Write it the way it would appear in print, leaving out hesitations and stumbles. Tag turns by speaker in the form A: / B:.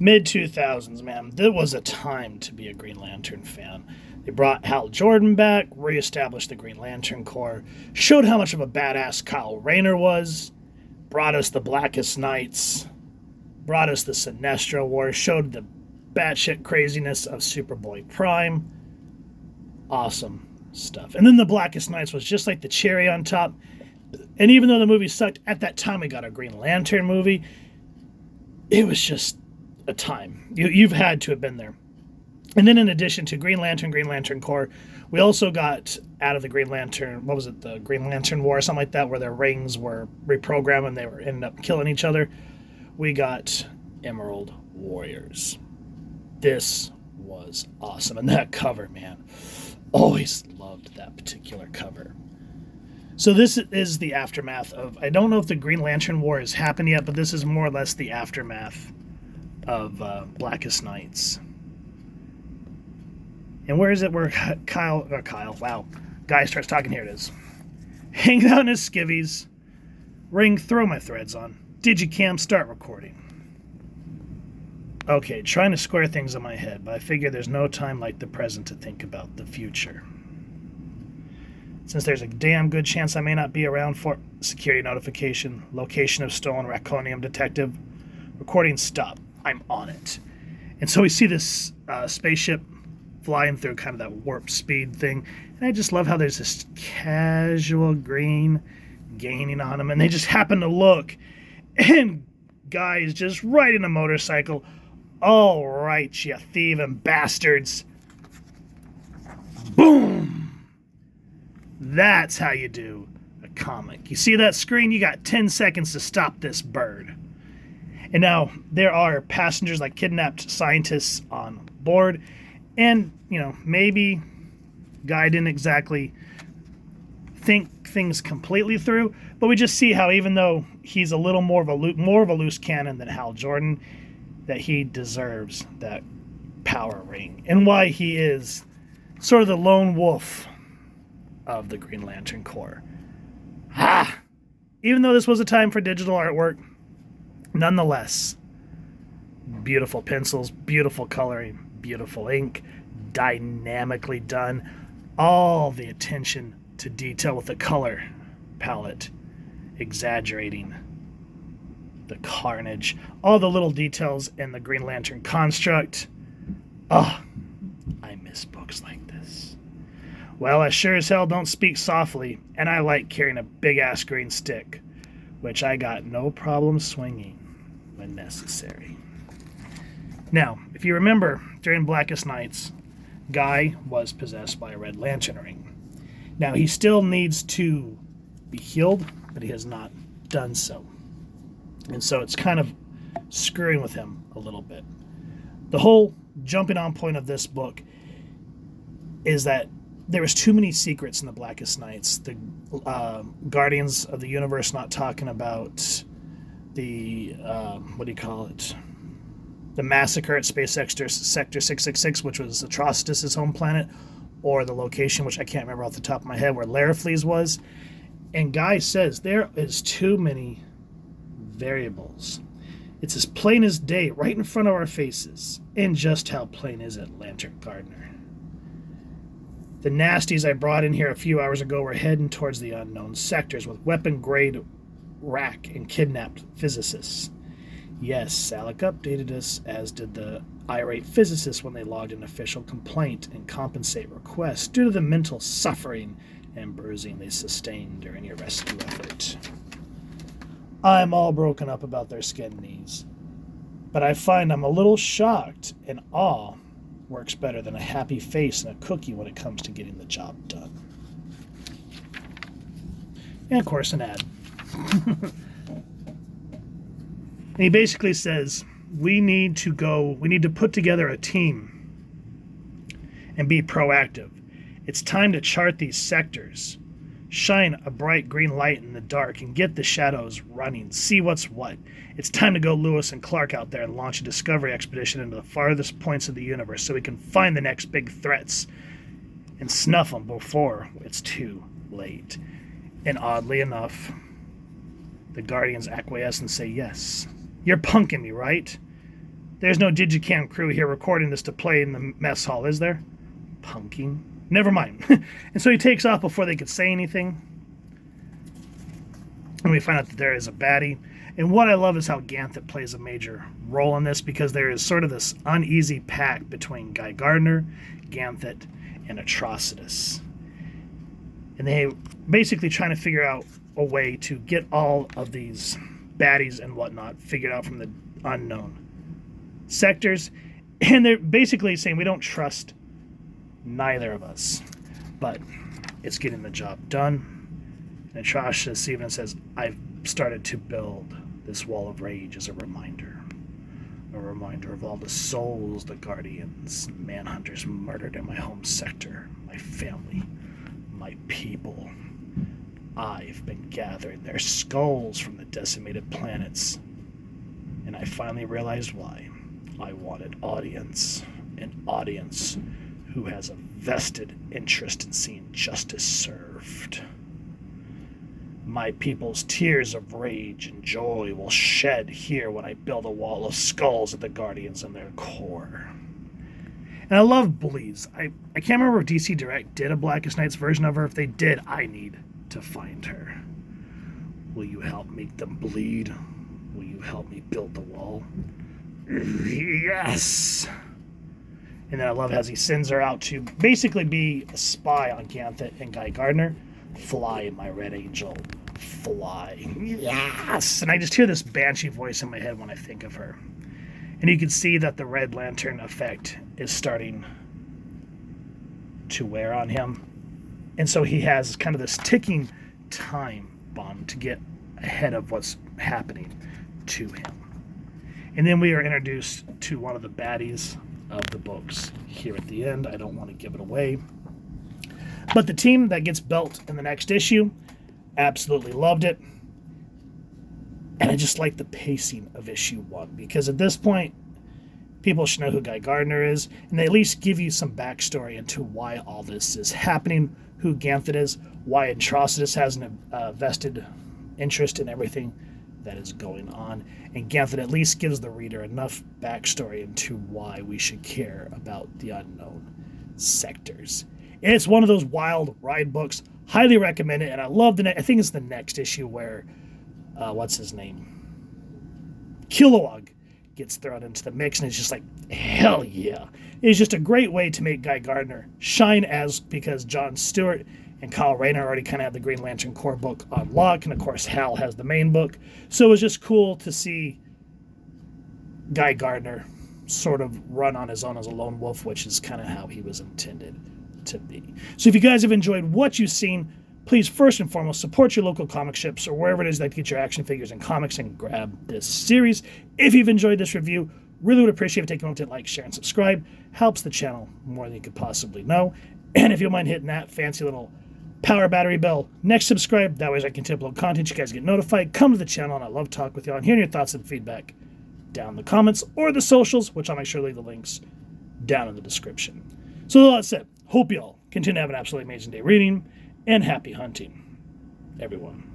A: Mid-2000s, man. There was a time to be a Green Lantern fan. They brought Hal Jordan back, reestablished the Green Lantern Corps, showed how much of a badass Kyle Rayner was, brought us the Blackest Nights, brought us the Sinestro War, showed the batshit craziness of Superboy Prime. Awesome stuff. And then the Blackest Nights was just like the cherry on top. And even though the movie sucked, at that time we got a Green Lantern movie. It was just a time. You've had to have been there. And then in addition to Green Lantern Corps, we also got out of the Green Lantern, what was it, the Green Lantern War or something like that, where their rings were reprogrammed and they were ended up killing each other. We got Emerald Warriors. This was awesome. And that cover, man. Always loved that particular cover. So this is the aftermath of, I don't know if the Green Lantern War has happened yet, but this is more or less the aftermath of Blackest Nights. And where is it where Guy starts talking? Here it is. Hanging out in his skivvies. Ring, throw my threads on. Digicam, start recording. Okay, trying to square things in my head, but I figure there's no time like the present to think about the future. Since there's a damn good chance I may not be around for security notification, location of stolen Raconium detective, recording stop. I'm on it. And so we see this spaceship flying through kind of that warp speed thing. And I just love how there's this casual green gaining on them. And they just happen to look. And Guy is just riding a motorcycle. All right, you thieving bastards. Boom. That's how you do a comic. You see that screen? You got 10 seconds to stop this bird. And now there are passengers like kidnapped scientists on board. And, maybe Guy didn't exactly think things completely through. But we just see how even though he's a little more of a loose cannon than Hal Jordan, that he deserves that power ring. And why he is sort of the lone wolf of the Green Lantern Corps. Even though this was a time for digital artwork, nonetheless, beautiful pencils, beautiful coloring, beautiful ink, dynamically done. All the attention to detail with the color palette, exaggerating the carnage, all the little details in the Green Lantern construct. I miss books like this. Well, I sure as hell don't speak softly, and I like carrying a big-ass green stick, which I got no problem swinging when necessary. Now, if you remember, during Blackest Nights, Guy was possessed by a Red Lantern ring. Now, he still needs to be healed, but he has not done so. And so it's kind of screwing with him a little bit. The whole jumping on point of this book is that there was too many secrets in the Blackest Nights. The Guardians of the Universe not talking about the, the massacre at Space Sector 666, which was Atrocitus' home planet, or the location, which I can't remember off the top of my head, where Larifles was. And Guy says there is too many variables. It's as plain as day right in front of our faces. And just how plain is it, Lantern Gardener? The nasties I brought in here a few hours ago were heading towards the unknown sectors with weapon-grade rack and kidnapped physicists. Yes, Salic updated us, as did the irate physicists when they logged an official complaint and compensate requests due to the mental suffering and bruising they sustained during your rescue effort. I'm all broken up about their skin knees, but I find I'm a little shocked, and awe works better than a happy face and a cookie when it comes to getting the job done. And of course, an ad. And he basically says, we need to put together a team and be proactive. It's time to chart these sectors, shine a bright green light in the dark, and get the shadows running, see what's what. It's time to go Lewis and Clark out there and launch a discovery expedition into the farthest points of the universe so we can find the next big threats and snuff them before it's too late. And oddly enough, the Guardians acquiesce and say, yes, you're punking me, right? There's no Digicam crew here recording this to play in the mess hall, is there? Punking. Never mind. And so he takes off before they could say anything. And we find out that there is a baddie. And what I love is how Ganthet plays a major role in this, because there is sort of this uneasy pact between Guy Gardner, Ganthet, and Atrocitus. And they basically trying to figure out a way to get all of these baddies and whatnot figured out from the unknown sectors. And they're basically saying we don't trust neither of us, but it's getting the job done. And Atrocitus even says, I've started to build this wall of rage as a reminder of all the souls the Guardians and Manhunters murdered in my home sector, my family, my people. I've been gathering their skulls from the decimated planets, and I finally realized why. I wanted audience, an audience who has a vested interest in seeing justice served. My people's tears of rage and joy will shed here when I build a wall of skulls at the Guardians in their core. And I love Bleeds. I can't remember if DC Direct did a Blackest Nights version of her. If they did, I need to find her. Will you help make them bleed? Will you help me build the wall? Yes! And then I love as he sends her out to basically be a spy on Ganthet and Guy Gardner. Fly, my red angel. Fly. Yes! And I just hear this banshee voice in my head when I think of her. And you can see that the Red Lantern effect is starting to wear on him. And so he has kind of this ticking time bomb to get ahead of what's happening to him. And then we are introduced to one of the baddies of the books here at the end. I don't want to give it away. But the team that gets built in the next issue, absolutely loved it. And I just like the pacing of issue 1, because at this point, people should know who Guy Gardner is, and they at least give you some backstory into why all this is happening, who Ganthet is, why Atrocitus has a vested interest in everything that is going on. And Ganthet at least gives the reader enough backstory into why we should care about the unknown sectors. And it's one of those wild ride books. Highly recommend it. And I love I think it's the next issue where, what's his name? Kilowog gets thrown into the mix, and it's just like, hell yeah. It's just a great way to make Guy Gardner shine, because John Stewart and Kyle Rayner already kind of have the Green Lantern Corps book on lock, and of course Hal has the main book. So it was just cool to see Guy Gardner sort of run on his own as a lone wolf, which is kind of how he was intended to be. So if you guys have enjoyed what you've seen, please first and foremost support your local comic ships or wherever it is that you get your action figures and comics, and grab this series. If you've enjoyed this review, really would appreciate if you take a moment to like, share, and subscribe. Helps the channel more than you could possibly know. And if you don't mind hitting that fancy little power battery bell next to subscribe, that way as I can upload content, you guys get notified. Come to the channel, and I love talking with y'all and hearing your thoughts and feedback down in the comments or the socials, which I'll make sure to leave the links down in the description. So with all that said, hope y'all continue to have an absolutely amazing day reading, and happy hunting, everyone.